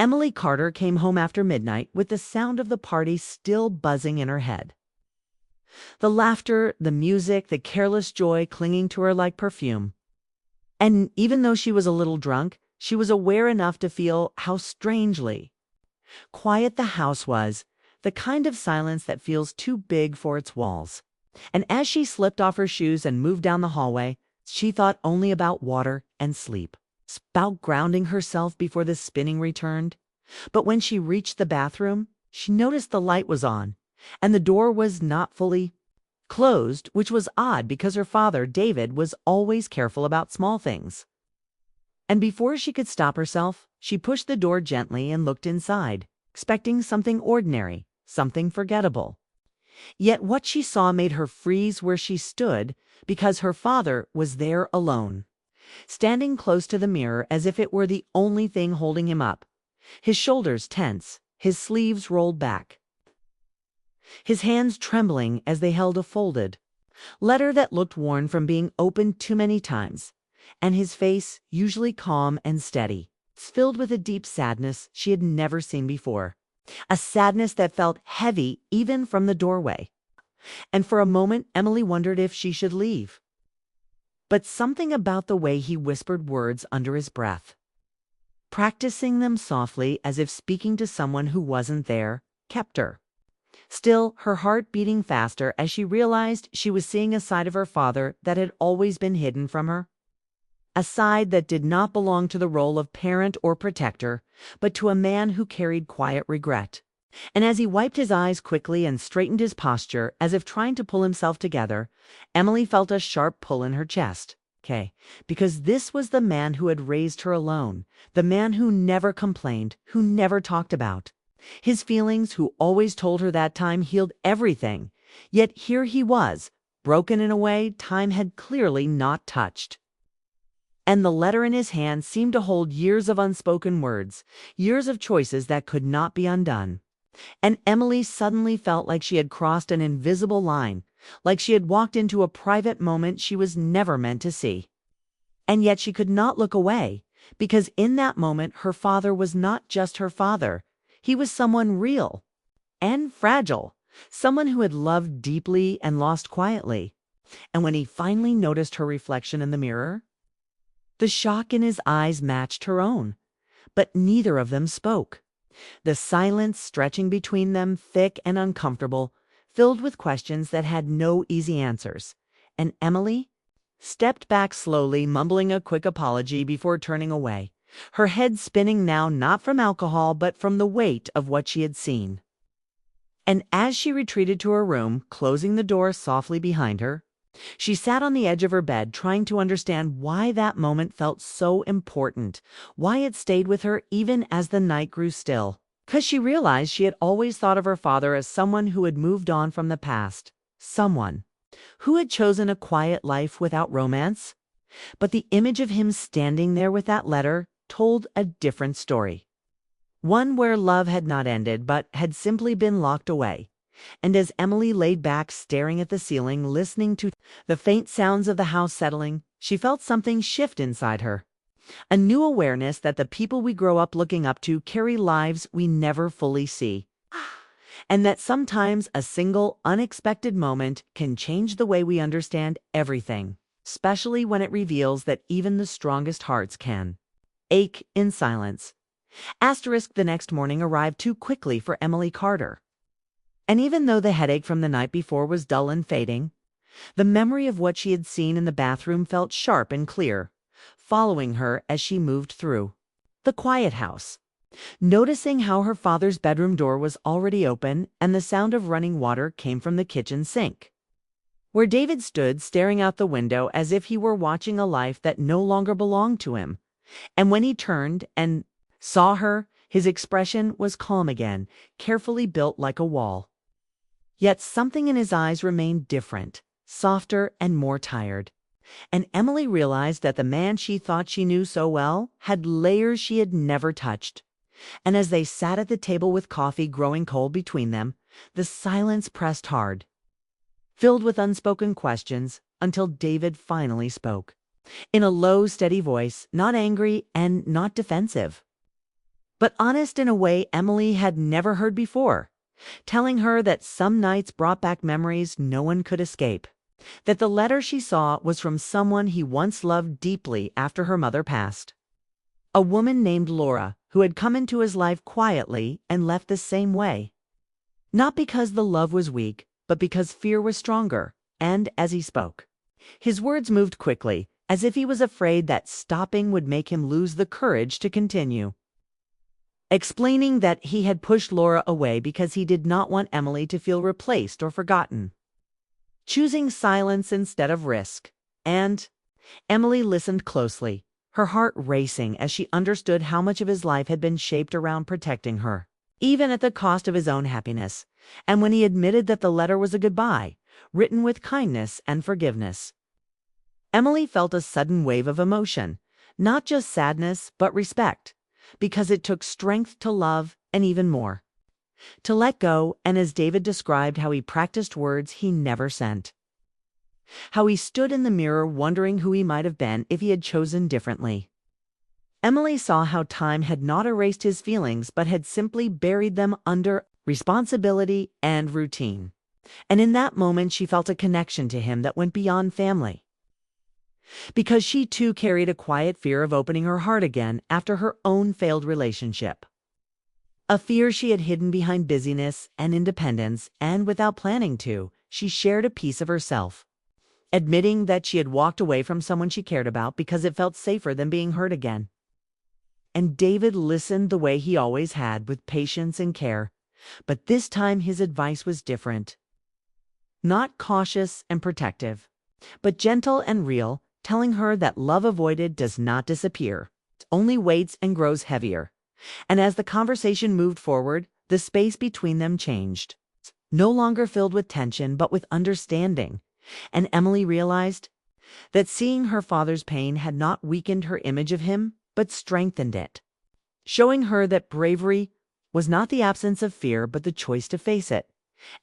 Emily Carter came home after midnight with the sound of the party still buzzing in her head. The laughter, the music, the careless joy clinging to her like perfume. And even though she was a little drunk, she was aware enough to feel how strangely quiet the house was, the kind of silence that feels too big for its walls. And as she slipped off her shoes and moved down the hallway, she thought only about water and sleep, about grounding herself before the spinning returned. But when she reached the bathroom, she noticed the light was on, and the door was not fully closed, which was odd because her father, David, was always careful about small things. And before she could stop herself, she pushed the door gently and looked inside, expecting something ordinary, something forgettable. Yet what she saw made her freeze where she stood, because her father was there alone, standing close to the mirror as if it were the only thing holding him up, his shoulders tense, his sleeves rolled back, his hands trembling as they held a folded letter that looked worn from being opened too many times, and his face, usually calm and steady, filled with a deep sadness she had never seen before, a sadness that felt heavy even from the doorway. And for a moment Emily wondered if she should leave. But something about the way he whispered words under his breath, practicing them softly as if speaking to someone who wasn't there, kept her. Still, her heart beating faster as she realized she was seeing a side of her father that had always been hidden from her. A side that did not belong to the role of parent or protector, but to a man who carried quiet regret. And as he wiped his eyes quickly and straightened his posture as if trying to pull himself together, Emily felt a sharp pull in her chest. Because this was the man who had raised her alone, the man who never complained, who never talked about his feelings, who always told her that time healed everything. Yet here he was, broken in a way time had clearly not touched. And the letter in his hand seemed to hold years of unspoken words, years of choices that could not be undone. And Emily suddenly felt like she had crossed an invisible line, like she had walked into a private moment she was never meant to see. And yet she could not look away, because in that moment her father was not just her father. He was someone real and fragile, someone who had loved deeply and lost quietly. And when he finally noticed her reflection in the mirror, the shock in his eyes matched her own, but neither of them spoke. The silence stretching between them, thick and uncomfortable, filled with questions that had no easy answers. And Emily stepped back slowly, mumbling a quick apology before turning away, her head spinning now not from alcohol but from the weight of what she had seen. And as she retreated to her room, closing the door softly behind her, she sat on the edge of her bed trying to understand why that moment felt so important, why it stayed with her even as the night grew still. 'Cause she realized she had always thought of her father as someone who had moved on from the past, someone who had chosen a quiet life without romance. But the image of him standing there with that letter told a different story. One where love had not ended but had simply been locked away. And as Emily laid back staring at the ceiling, listening to the faint sounds of the house settling, she felt something shift inside her. A new awareness that the people we grow up looking up to carry lives we never fully see. And that sometimes a single, unexpected moment can change the way we understand everything, especially when it reveals that even the strongest hearts can ache in silence. The next morning arrived too quickly for Emily Carter. And even though the headache from the night before was dull and fading, the memory of what she had seen in the bathroom felt sharp and clear, following her as she moved through the quiet house, noticing how her father's bedroom door was already open and the sound of running water came from the kitchen sink, where David stood staring out the window as if he were watching a life that no longer belonged to him. And when he turned and saw her, his expression was calm again, carefully built like a wall. Yet something in his eyes remained different, softer and more tired. And Emily realized that the man she thought she knew so well had layers she had never touched. And as they sat at the table with coffee growing cold between them, the silence pressed hard, filled with unspoken questions, until David finally spoke. In a low, steady voice, not angry and not defensive, but honest in a way Emily had never heard before, telling her that some nights brought back memories no one could escape, that the letter she saw was from someone he once loved deeply after her mother passed. A woman named Laura, who had come into his life quietly and left the same way. Not because the love was weak, but because fear was stronger, and as he spoke, his words moved quickly, as if he was afraid that stopping would make him lose the courage to continue. Explaining that he had pushed Laura away because he did not want Emily to feel replaced or forgotten. Choosing silence instead of risk. And Emily listened closely, her heart racing as she understood how much of his life had been shaped around protecting her, even at the cost of his own happiness. And when he admitted that the letter was a goodbye, written with kindness and forgiveness, Emily felt a sudden wave of emotion, not just sadness, but respect, because it took strength to love and even more, to let go. And as David described how he practiced words he never sent, how he stood in the mirror wondering who he might have been if he had chosen differently, Emily saw how time had not erased his feelings but had simply buried them under responsibility and routine. And in that moment she felt a connection to him that went beyond family, because she too carried a quiet fear of opening her heart again after her own failed relationship. A fear she had hidden behind busyness and independence, and without planning to, she shared a piece of herself, admitting that she had walked away from someone she cared about because it felt safer than being hurt again. And David listened the way he always had, with patience and care, but this time his advice was different. Not cautious and protective, but gentle and real, telling her that love avoided does not disappear, it only waits and grows heavier. And as the conversation moved forward, the space between them changed, no longer filled with tension but with understanding. And Emily realized that seeing her father's pain had not weakened her image of him, but strengthened it, showing her that bravery was not the absence of fear, but the choice to face it.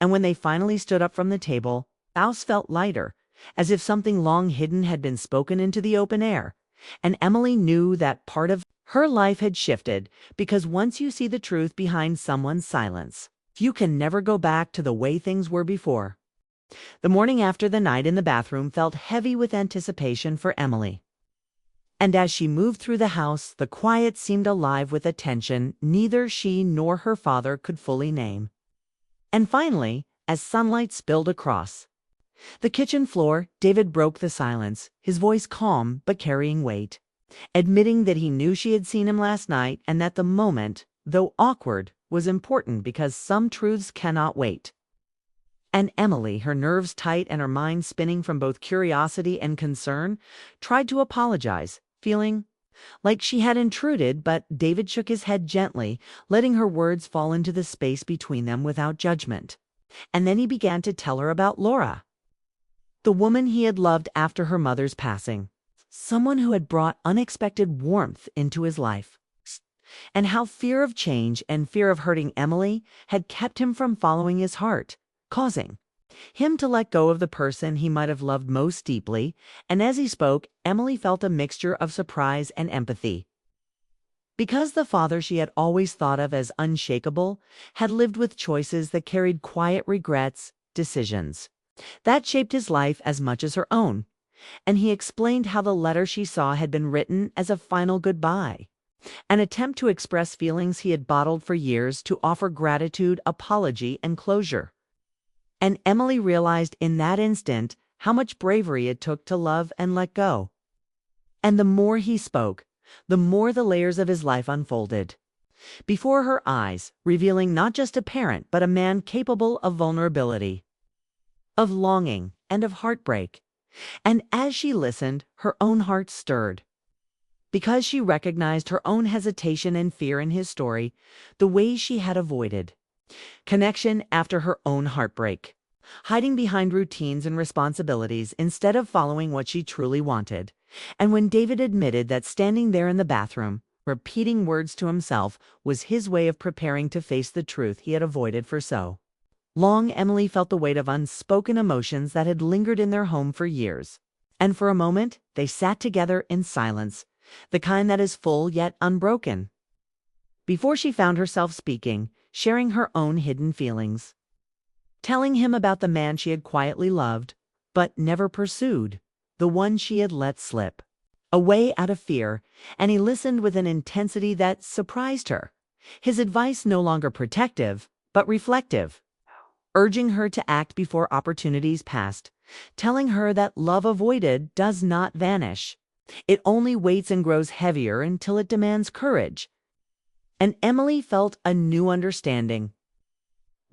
And when they finally stood up from the table, the house felt lighter, as if something long hidden had been spoken into the open air. And Emily knew that part of her life had shifted, because once you see the truth behind someone's silence, you can never go back to the way things were before. The morning after the night in the bathroom felt heavy with anticipation for Emily. And as she moved through the house, the quiet seemed alive with a tension neither she nor her father could fully name. And finally, as sunlight spilled across the kitchen floor, David broke the silence, his voice calm but carrying weight, admitting that he knew she had seen him last night and that the moment, though awkward, was important because some truths cannot wait. And Emily, her nerves tight and her mind spinning from both curiosity and concern, tried to apologize, feeling like she had intruded, but David shook his head gently, letting her words fall into the space between them without judgment. And then he began to tell her about Laura, the woman he had loved after her mother's passing, someone who had brought unexpected warmth into his life, and how fear of change and fear of hurting Emily had kept him from following his heart, causing him to let go of the person he might have loved most deeply. And as he spoke, Emily felt a mixture of surprise and empathy, because the father she had always thought of as unshakable had lived with choices that carried quiet regrets, decisions that shaped his life as much as her own. And he explained how the letter she saw had been written as a final goodbye, an attempt to express feelings he had bottled for years, to offer gratitude, apology, and closure. And Emily realized in that instant how much bravery it took to love and let go. And the more he spoke, the more the layers of his life unfolded before her eyes, revealing not just a parent, but a man capable of vulnerability, of longing, and of heartbreak. And as she listened, her own heart stirred, because she recognized her own hesitation and fear in his story, the ways she had avoided connection after her own heartbreak, hiding behind routines and responsibilities instead of following what she truly wanted. And when David admitted that standing there in the bathroom, repeating words to himself, was his way of preparing to face the truth he had avoided for so long, Emily felt the weight of unspoken emotions that had lingered in their home for years. And for a moment, they sat together in silence, the kind that is full yet unbroken, before she found herself speaking, sharing her own hidden feelings. Telling him about the man she had quietly loved, but never pursued, the one she had let slip away out of fear, and he listened with an intensity that surprised her. His advice no longer protective, but reflective, urging her to act before opportunities passed, telling her that love avoided does not vanish. It only waits and grows heavier until it demands courage. And Emily felt a new understanding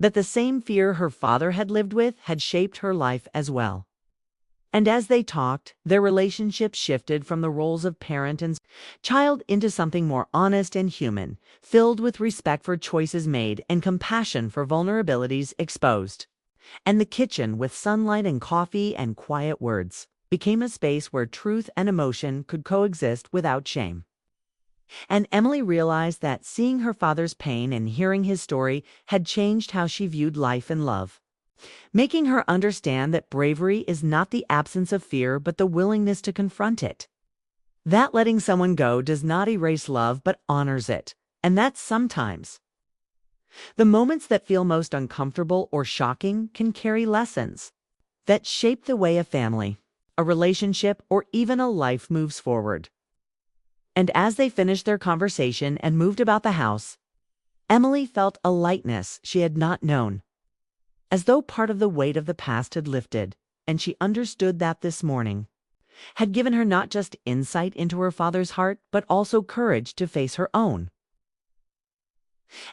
that the same fear her father had lived with had shaped her life as well. And as they talked, their relationship shifted from the roles of parent and child into something more honest and human, filled with respect for choices made and compassion for vulnerabilities exposed. And the kitchen, with sunlight and coffee and quiet words, became a space where truth and emotion could coexist without shame. And Emily realized that seeing her father's pain and hearing his story had changed how she viewed life and love, making her understand that bravery is not the absence of fear but the willingness to confront it. That letting someone go does not erase love but honors it, and that sometimes the moments that feel most uncomfortable or shocking can carry lessons that shape the way a family, a relationship, or even a life moves forward. And as they finished their conversation and moved about the house, Emily felt a lightness she had not known, as though part of the weight of the past had lifted, and she understood that this morning had given her not just insight into her father's heart, but also courage to face her own.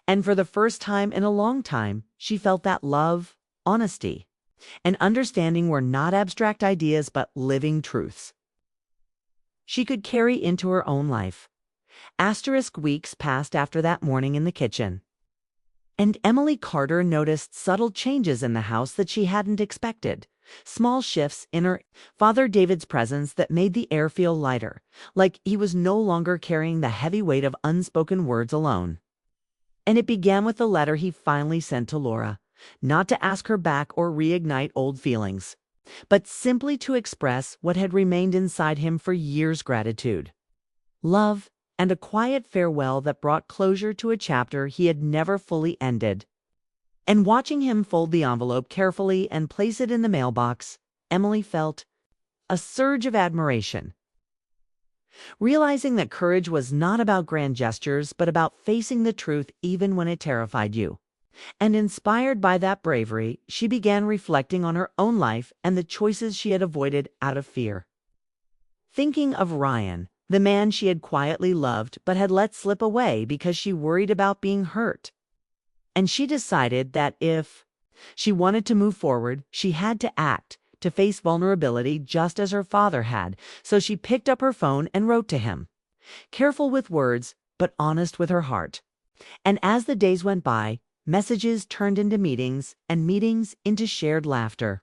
And for the first time in a long time, she felt that love, honesty, and understanding were not abstract ideas but living truths she could carry into her own life. Weeks passed after that morning in the kitchen, and Emily Carter noticed subtle changes in the house that she hadn't expected. Small shifts in her father David's presence that made the air feel lighter, like he was no longer carrying the heavy weight of unspoken words alone. And it began with the letter he finally sent to Laura, not to ask her back or reignite old feelings, but simply to express what had remained inside him for years: gratitude, love, and a quiet farewell that brought closure to a chapter he had never fully ended. And watching him fold the envelope carefully and place it in the mailbox, Emily felt a surge of admiration, realizing that courage was not about grand gestures but about facing the truth even when it terrified you. And inspired by that bravery, she began reflecting on her own life and the choices she had avoided out of fear. Thinking of Ryan, the man she had quietly loved but had let slip away because she worried about being hurt. And she decided that if she wanted to move forward, she had to act, to face vulnerability just as her father had. So she picked up her phone and wrote to him, careful with words but honest with her heart. And as the days went by, messages turned into meetings, and meetings into shared laughter.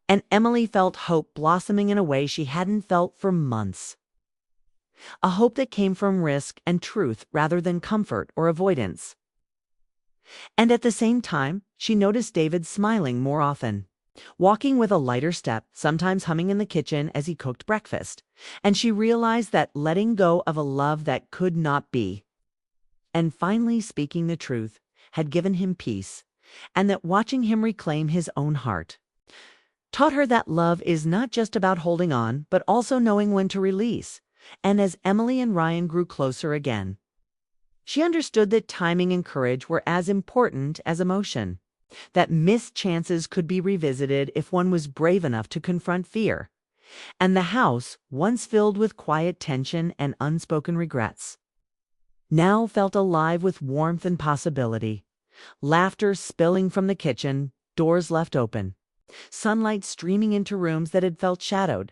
And Emily felt hope blossoming in a way she hadn't felt for months. A hope that came from risk and truth rather than comfort or avoidance. And at the same time, she noticed David smiling more often, walking with a lighter step, sometimes humming in the kitchen as he cooked breakfast. And she realized that letting go of a love that could not be, and finally speaking the truth, had given him peace, and that watching him reclaim his own heart taught her that love is not just about holding on, but also knowing when to release. And as Emily and Ryan grew closer again, she understood that timing and courage were as important as emotion, that missed chances could be revisited if one was brave enough to confront fear. And the house, once filled with quiet tension and unspoken regrets, now felt alive with warmth and possibility. Laughter spilling from the kitchen, doors left open, sunlight streaming into rooms that had felt shadowed.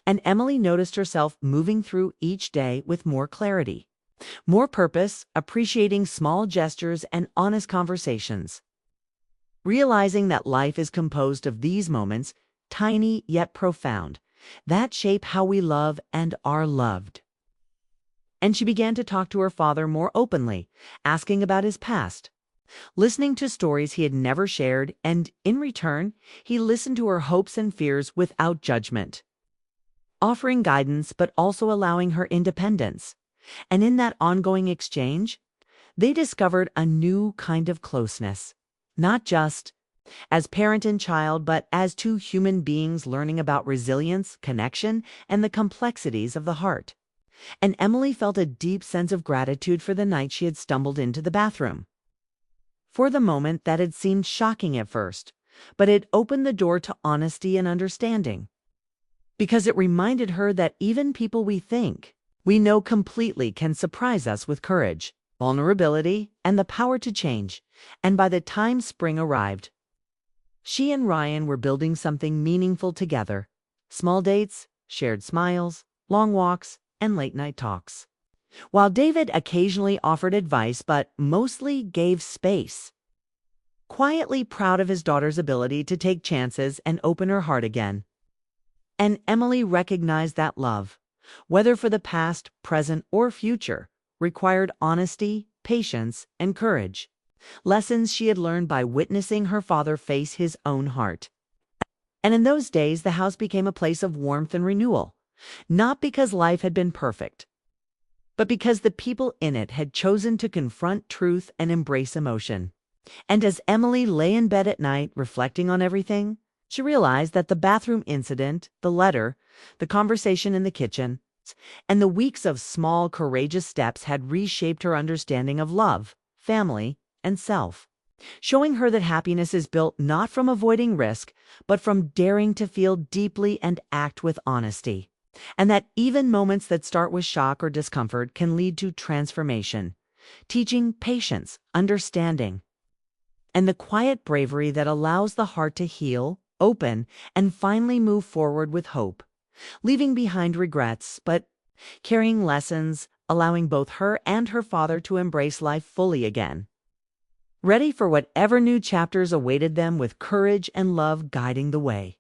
And Emily noticed herself moving through each day with more clarity, more purpose, appreciating small gestures and honest conversations, realizing that life is composed of these moments, tiny yet profound, that shape how we love and are loved. And she began to talk to her father more openly, asking about his past, listening to stories he had never shared, and in return, he listened to her hopes and fears without judgment, offering guidance but also allowing her independence. And in that ongoing exchange, They discovered a new kind of closeness, not just as parent and child, but as two human beings learning about resilience, connection, and the complexities of the heart. And Emily felt a deep sense of gratitude for the night she had stumbled into the bathroom. For the moment that had seemed shocking at first, but it opened the door to honesty and understanding. Because it reminded her that even people we think we know completely can surprise us with courage, vulnerability, and the power to change. And by the time spring arrived, she and Ryan were building something meaningful together. Small dates, shared smiles, long walks, and late-night talks. While David occasionally offered advice but mostly gave space, quietly proud of his daughter's ability to take chances and open her heart again. And Emily recognized that love, whether for the past, present, or future, required honesty, patience, and courage. Lessons she had learned by witnessing her father face his own heart. And in those days, the house became a place of warmth and renewal, not because life had been perfect, but because the people in it had chosen to confront truth and embrace emotion. And as Emily lay in bed at night, reflecting on everything, she realized that the bathroom incident, the letter, the conversation in the kitchen, and the weeks of small, courageous steps had reshaped her understanding of love, family, and self, showing her that happiness is built not from avoiding risk, but from daring to feel deeply and act with honesty, and that even moments that start with shock or discomfort can lead to transformation, teaching patience, understanding, and the quiet bravery that allows the heart to heal, open, and finally move forward with hope, leaving behind regrets, but carrying lessons, allowing both her and her father to embrace life fully again. Ready for whatever new chapters awaited them with courage and love guiding the way.